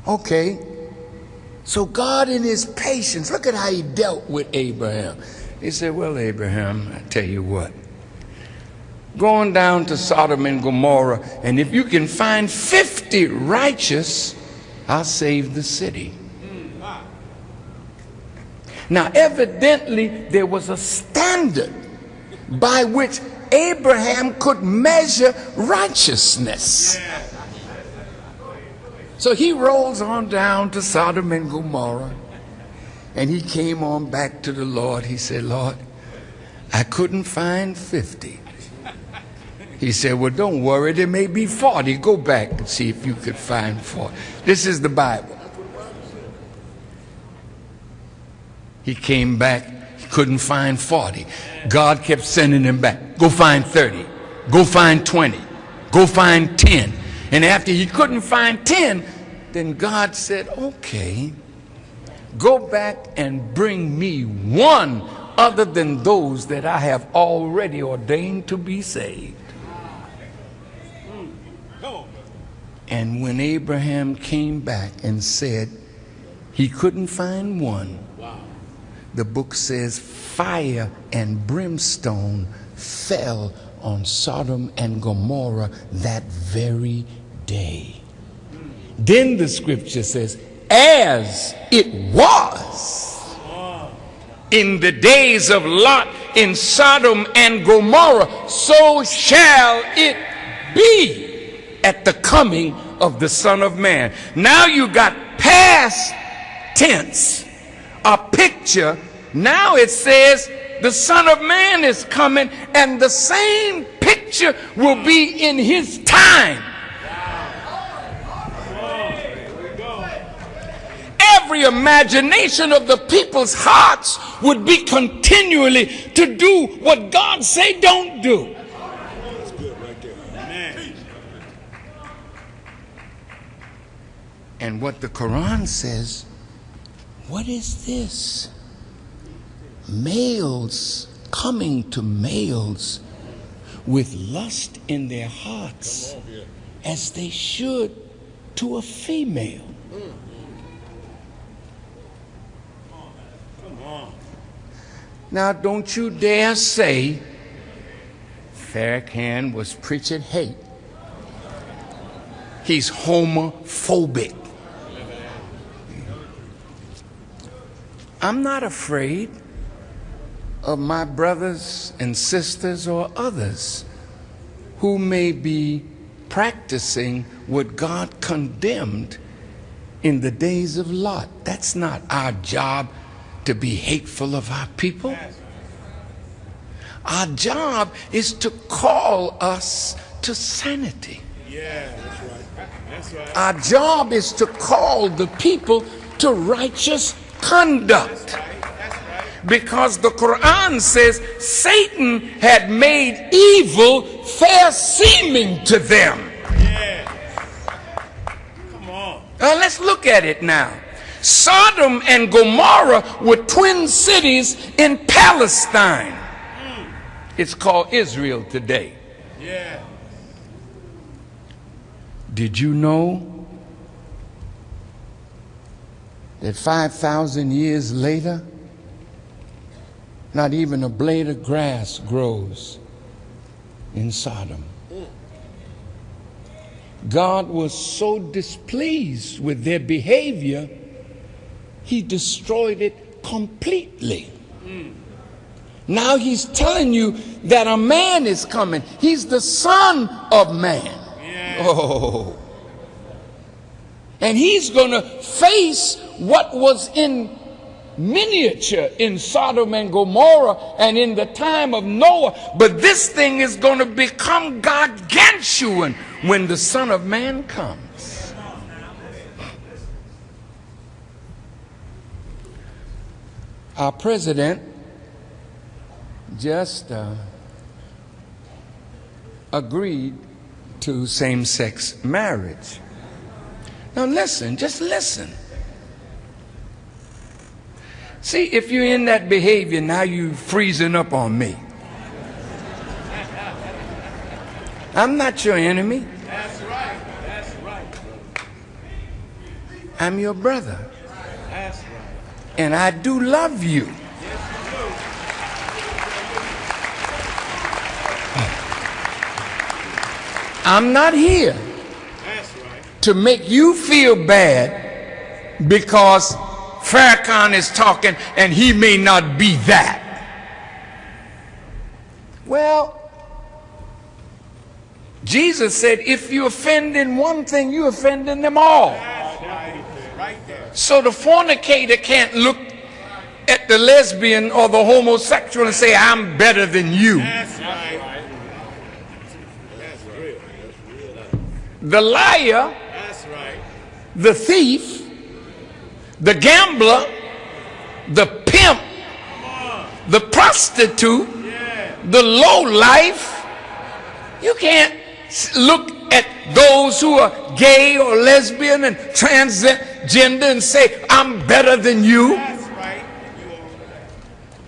Okay, so God in his patience, look at how he dealt with Abraham. He said, well, Abraham, I tell you what, going down to Sodom and Gomorrah, and if you can find 50 righteous, I'll save the city. Now, evidently, there was a standard by which Abraham could measure righteousness. So he rolls on down to Sodom and Gomorrah, and he came on back to the Lord. He said, Lord, I couldn't find 50. He said, well, don't worry, there may be 40. Go back and see if you could find 40. This is the Bible. He came back, he couldn't find 40. God kept sending him back. Go find 30. Go find 20. Go find 10. And after he couldn't find 10, then God said, okay, go back and bring me one other than those that I have already ordained to be saved. And when Abraham came back and said he couldn't find one, the book says fire and brimstone fell on Sodom and Gomorrah that very day. Then the scripture says, as it was in the days of Lot in Sodom and Gomorrah, so shall it be at the coming of the Son of Man. Now you got past tense, a picture. Now it says the Son of Man is coming, and the same picture will be in his time. Every imagination of the people's hearts would be continually to do what God say don't do. That's good right there. Amen. And what the Quran says, what is this? Males coming to males with lust in their hearts as they should to a female. Now don't you dare say Farrakhan was preaching hate. He's homophobic. I'm not afraid of my brothers and sisters or others who may be practicing what God condemned in the days of Lot. That's not our job to be hateful of our people. Our job is to call us to sanity. Yeah, that's right. That's right. Our job is to call the people to righteous conduct. Because the Quran says Satan had made evil fair seeming to them. Yeah. Come on. Let's look at it now. Sodom and Gomorrah were twin cities in Palestine. It's called Israel today. Yeah. Did you know that 5,000 years later, not even a blade of grass grows in Sodom? God was so displeased with their behavior, he destroyed it completely. Now he's telling you that a man is coming. He's the Son of Man. Yeah. Oh. And he's going to face what was in miniature in Sodom and Gomorrah and in the time of Noah. But this thing is going to become gargantuan when the Son of Man comes. Our president just agreed to same-sex marriage. Now listen, just listen. See, if you're in that behavior, now you freezing up on me. I'm not your enemy. That's right. That's right. I'm your brother. That's right. And I do love you. I'm not here That's right. to make you feel bad because Farrakhan is talking and he may not be that. Well, Jesus said, if you offend in one thing, you offend in them all. That's right. Right there. So the fornicator can't look at the lesbian or the homosexual and say, I'm better than you. That's right. That's real. The liar, That's right. the thief, the gambler, the pimp, the prostitute, the low life, you can't look at those who are gay or lesbian and transgender and say, I'm better than you. That's right.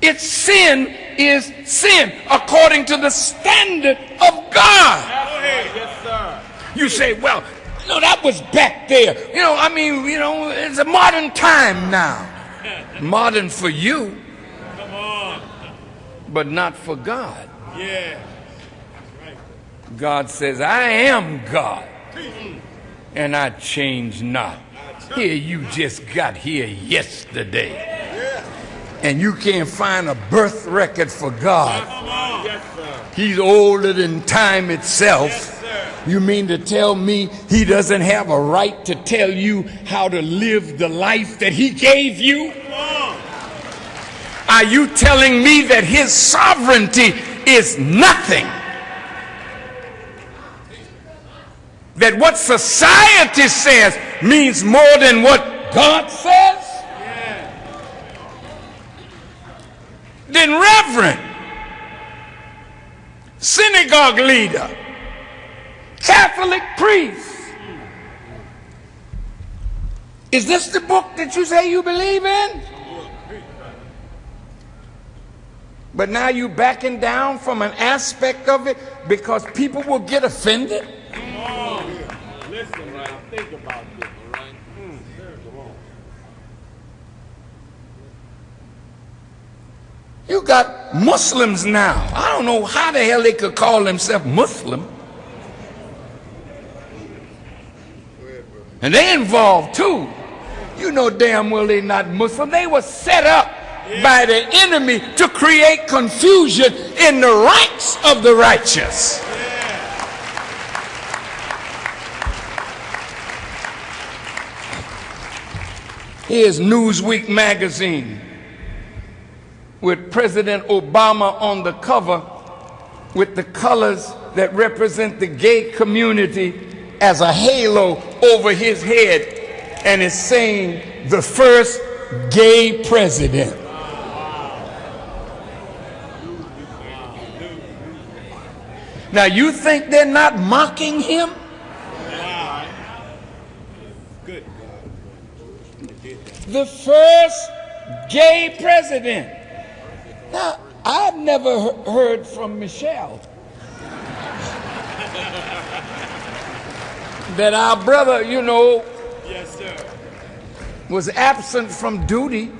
It's sin is sin according to the standard of God. Go ahead. Yes, sir. You say, well, no, that was back there. It's a modern time now. Modern for you, Come on. but not for God. Yeah. God says, I am God, and I change not. Here, you just got here yesterday, and you can't find a birth record for God. Come on. Yes, sir. He's older than time itself. Yes, sir. You mean to tell me he doesn't have a right to tell you how to live the life that he gave you? Come on. Are you telling me that his sovereignty is nothing? That what society says means more than what God says? Then reverend, synagogue leader, Catholic priest, is this the book that you say you believe in? But now you backing down from an aspect of it because people will get offended? Listen, right. Think about this, all right? Come on. You got Muslims now. I don't know how the hell they could call themselves Muslim. And they involved too. You know damn well they're not Muslim. They were set up by the enemy to create confusion in the ranks of the righteous. Here's Newsweek magazine with President Obama on the cover with the colors that represent the gay community as a halo over his head, and it's saying the first gay president. Now you think they're not mocking him? Good. The first gay president. Now, I've never heard from Michelle that our brother, Yes, sir. was absent from duty.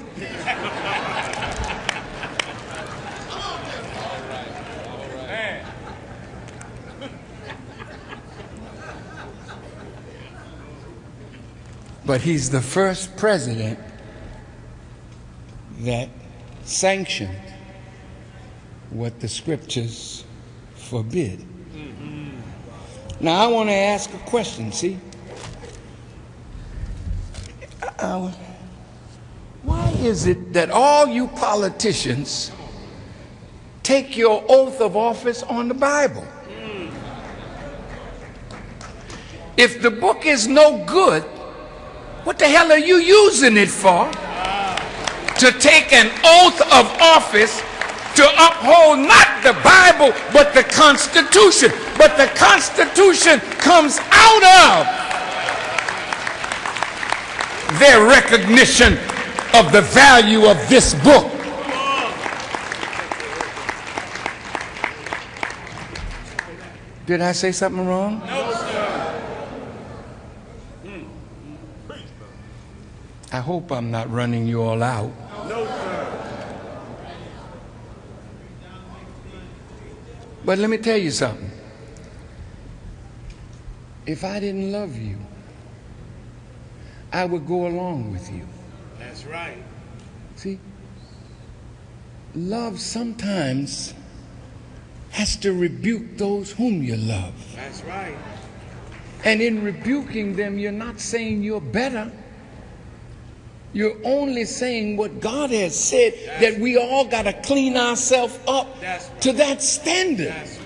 Man. But he's the first president that sanctioned what the scriptures forbid. Now I want to ask a question, see? Why is it that all you politicians take your oath of office on the Bible? If the book is no good, what the hell are you using it for? To take an oath of office to uphold not the Bible, but the Constitution. But the Constitution comes out of their recognition of the value of this book. Did I say something wrong? No, sir. I hope I'm not running you all out. No, sir. But let me tell you something. If I didn't love you, I would go along with you. That's right. See, love sometimes has to rebuke those whom you love. That's right. And in rebuking them, you're not saying you're better. You're only saying what God has said, that we all got to clean ourselves up to that standard. That's